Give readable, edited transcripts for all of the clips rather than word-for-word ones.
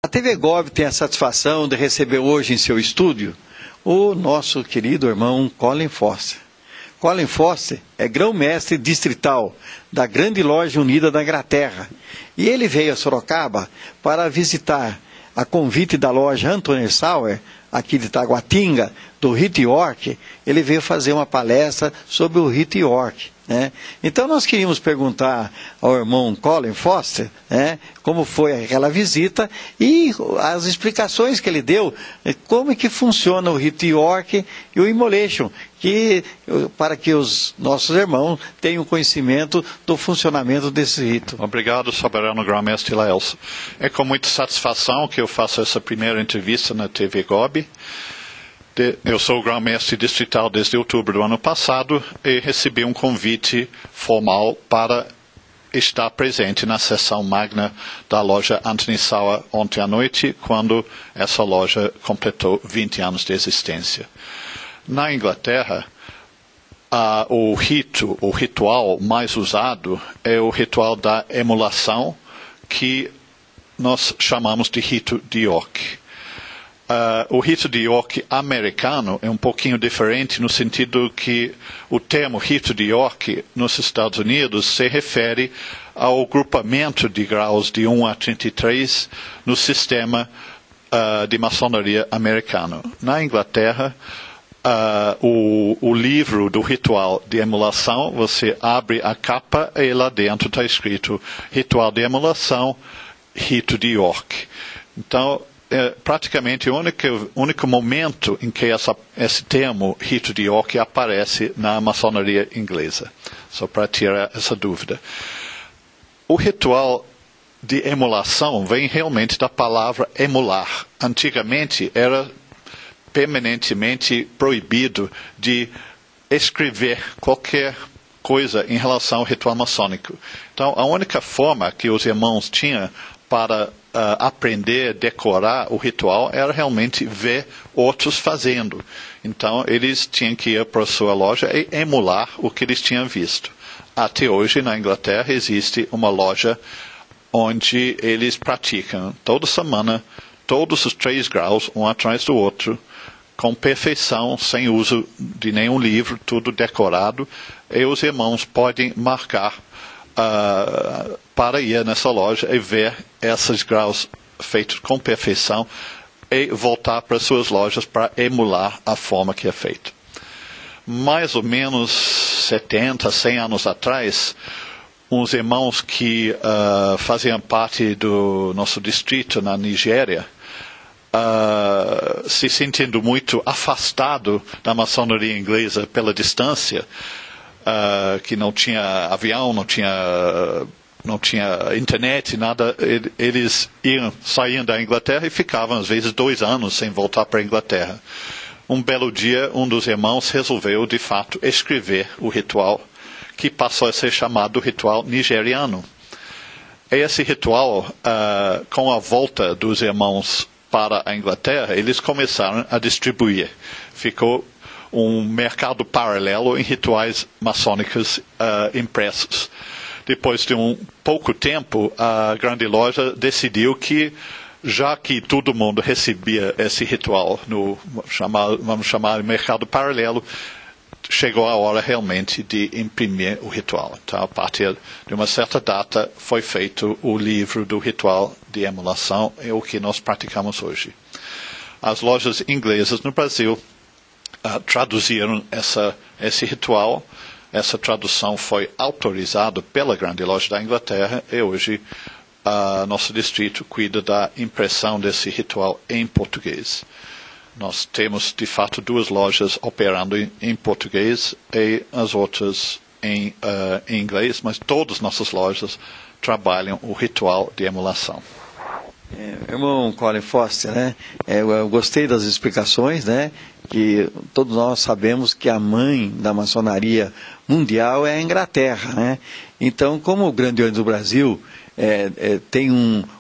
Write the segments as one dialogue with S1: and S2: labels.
S1: A TV Gob tem a satisfação de receber hoje em seu estúdio o nosso querido irmão Colin Foster. Colin Foster é grão-mestre distrital da Grande Loja Unida da Inglaterra e ele veio a Sorocaba para visitar, a convite da loja Anthony Sauer, aqui de Taguatinga, do Rite York. Ele veio fazer uma palestra sobre o Rite York, né? Então nós queríamos perguntar ao irmão Colin Foster, né, como foi aquela visita e as explicações que ele deu, como é que funciona o Rite York e o Immolation, para que os nossos irmãos tenham conhecimento do funcionamento desse rito.
S2: Obrigado, soberano grão-mestre Laelso. É com muita satisfação que eu faço essa primeira entrevista na TV Gob. Eu sou grão-mestre distrital desde outubro do ano passado e recebi um convite formal para estar presente na sessão magna da loja Anthony Sauer ontem à noite, quando essa loja completou 20 anos de existência. Na Inglaterra, o ritual mais usado é o ritual da emulação, que nós chamamos de rito de York. O rito de York americano é um pouquinho diferente no sentido que o termo rito de York nos Estados Unidos se refere ao grupamento de graus de 1 a 33 no sistema de maçonaria americano. Na Inglaterra, o livro do ritual de emulação, você abre a capa e lá dentro está escrito ritual de emulação, rito de York. Então, praticamente o único momento em que esse termo rito de York aparece na maçonaria inglesa, só para tirar essa dúvida. O ritual de emulação vem realmente da palavra emular. Antigamente era permanentemente proibido de escrever qualquer coisa em relação ao ritual maçônico. Então, a única forma que os irmãos tinham para aprender, decorar o ritual, era realmente ver outros fazendo. Então, eles tinham que ir para a sua loja e emular o que eles tinham visto. Até hoje, na Inglaterra, existe uma loja onde eles praticam toda semana, todos os 3 graus, um atrás do outro, com perfeição, sem uso de nenhum livro, tudo decorado, e os irmãos podem marcar para ir nessa loja e ver esses graus feitos com perfeição e voltar para suas lojas para emular a forma que é feito. Mais ou menos 70, 100 anos atrás, uns irmãos que faziam parte do nosso distrito na Nigéria, se sentindo muito afastado da maçonaria inglesa pela distância, que não tinha avião, não tinha internet, nada, eles saíam da Inglaterra e ficavam às vezes 2 anos sem voltar para a Inglaterra. Um belo dia, um dos irmãos resolveu de fato escrever o ritual, que passou a ser chamado ritual nigeriano. Esse ritual, com a volta dos irmãos para a Inglaterra, eles começaram a distribuir. Ficou um mercado paralelo em rituais maçônicos impressos. Depois de pouco tempo, a grande loja decidiu que, já que todo mundo recebia esse ritual vamos chamar de mercado paralelo, chegou a hora realmente de imprimir o ritual. Então, a partir de uma certa data, foi feito o livro do ritual de emulação, é o que nós praticamos hoje. As lojas inglesas no Brasil traduziram esse ritual. Essa tradução foi autorizada pela Grande Loja da Inglaterra e hoje nosso distrito cuida da impressão desse ritual em português. Nós temos, de fato, 2 lojas operando em português e as outras em inglês, mas todas as nossas lojas trabalham o ritual de emulação.
S1: Irmão Colin Foster, né? Eu gostei das explicações, né? Que todos nós sabemos que a mãe da maçonaria mundial é a Inglaterra, né? Então, como o Grande Oriente do Brasil tem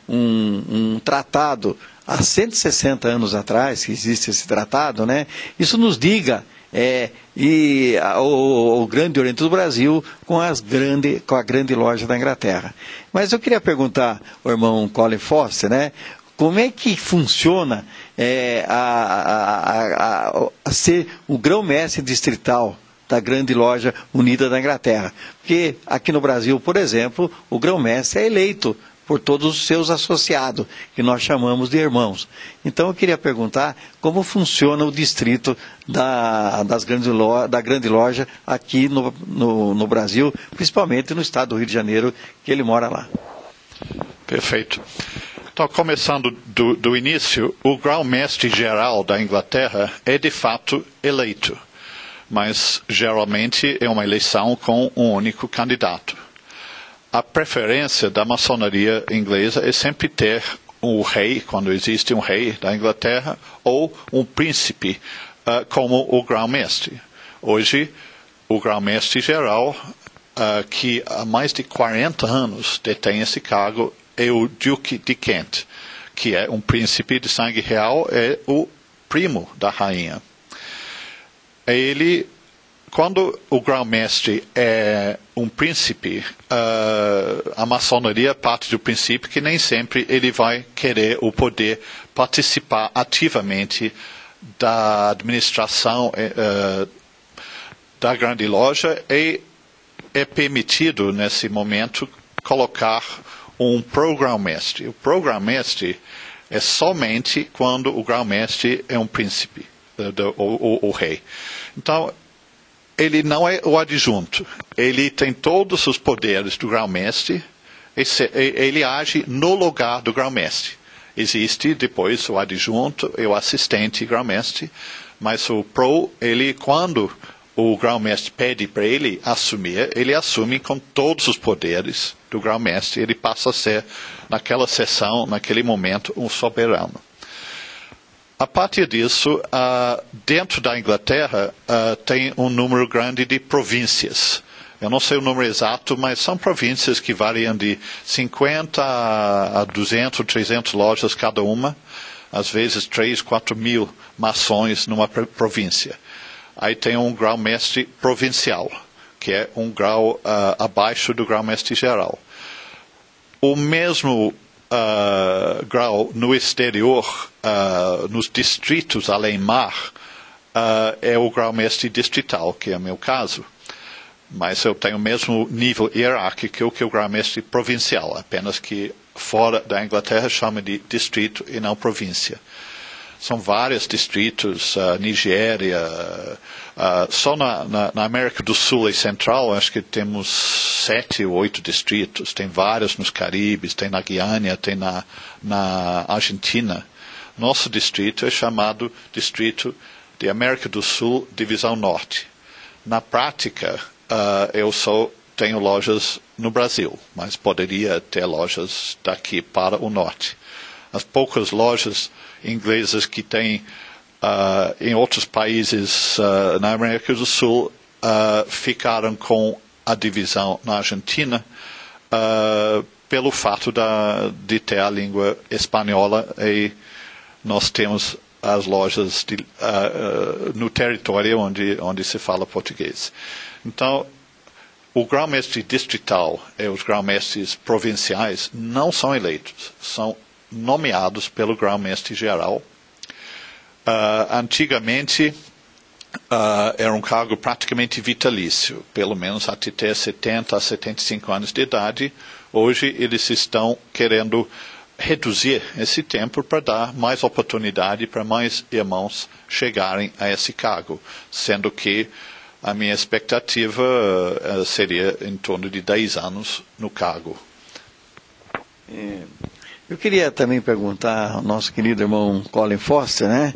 S1: um tratado há 160 anos atrás, que existe esse tratado, né? Isso nos diga o Grande Oriente do Brasil com a Grande Loja da Inglaterra. Mas eu queria perguntar ao irmão Colin Foster, né? como é que funciona ser o grão-mestre distrital da grande loja unida da Inglaterra? Porque aqui no Brasil, por exemplo, o grão-mestre é eleito por todos os seus associados, que nós chamamos de irmãos. Então eu queria perguntar como funciona o distrito da grande loja aqui no Brasil, principalmente no estado do Rio de Janeiro, que ele mora lá.
S2: Perfeito. Então, começando do início, o grão-mestre geral da Inglaterra é de fato eleito, mas geralmente é uma eleição com um único candidato. A preferência da maçonaria inglesa é sempre ter um rei, quando existe um rei da Inglaterra, ou um príncipe como o grão-mestre. Hoje, o grão-mestre geral, que há mais de 40 anos detém esse cargo, é o Duque de Kent, que é um príncipe de sangue real, é o primo da rainha. Quando o grão-mestre é um príncipe, a maçonaria parte do princípio que nem sempre ele vai querer ou poder participar ativamente da administração da grande loja, e é permitido, nesse momento, colocar um pro-grão-mestre. O pro-grão-mestre é somente quando o grão-mestre é um príncipe, o rei. Então, ele não é o adjunto. Ele tem todos os poderes do grão-mestre. Ele age no lugar do grão-mestre. Existe depois o adjunto e o assistente grão-mestre, mas o pro, quando o grão-mestre pede para ele assumir, ele assume com todos os poderes do grão-mestre. Ele passa a ser, naquela sessão, naquele momento, um soberano. A partir disso, dentro da Inglaterra, tem um número grande de províncias. Eu não sei o número exato, mas são províncias que variam de 50 a 200, 300 lojas cada uma. Às vezes 3, 4 mil maçons numa província. Aí tem um grão-mestre provincial, que é um grau abaixo do grão-mestre geral. O mesmo grau no exterior, nos distritos além-mar, é o grão-mestre distrital, que é o meu caso. Mas eu tenho o mesmo nível hierárquico que o grão-mestre provincial, apenas que fora da Inglaterra chama de distrito e não província. São vários distritos, Nigéria, só na América do Sul e Central, acho que temos 7 ou 8 distritos. Tem vários nos Caribes, tem na Guiana, tem na Argentina. Nosso distrito é chamado Distrito de América do Sul, Divisão Norte. Na prática, eu só tenho lojas no Brasil, mas poderia ter lojas daqui para o Norte. As poucas lojas inglesas que tem em outros países na América do Sul ficaram com a divisão na Argentina pelo fato de ter a língua espanhola, e nós temos as lojas no território onde se fala português. Então, o grão-mestre distrital e os grão-mestres provinciais não são eleitos, são nomeados pelo grão-mestre geral. Antigamente, era um cargo praticamente vitalício, pelo menos até ter 70 a 75 anos de idade. Hoje, eles estão querendo reduzir esse tempo para dar mais oportunidade para mais irmãos chegarem a esse cargo, sendo que a minha expectativa seria em torno de 10 anos no cargo.
S1: Eu queria também perguntar ao nosso querido irmão Colin Foster, né?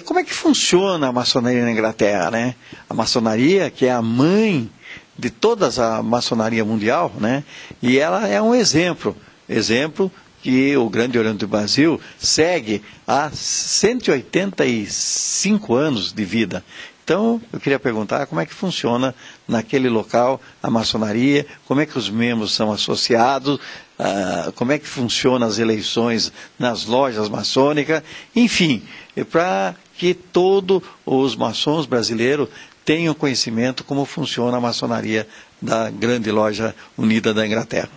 S1: Como é que funciona a maçonaria na Inglaterra, né? A maçonaria, que é a mãe de toda a maçonaria mundial, né? E ela é um exemplo que o Grande Oriente do Brasil segue há 185 anos de vida. Então, eu queria perguntar como é que funciona naquele local a maçonaria, como é que os membros são associados, como é que funcionam as eleições nas lojas maçônicas, enfim, para que todos os maçons brasileiros tenham conhecimento como funciona a maçonaria da Grande Loja Unida da Inglaterra.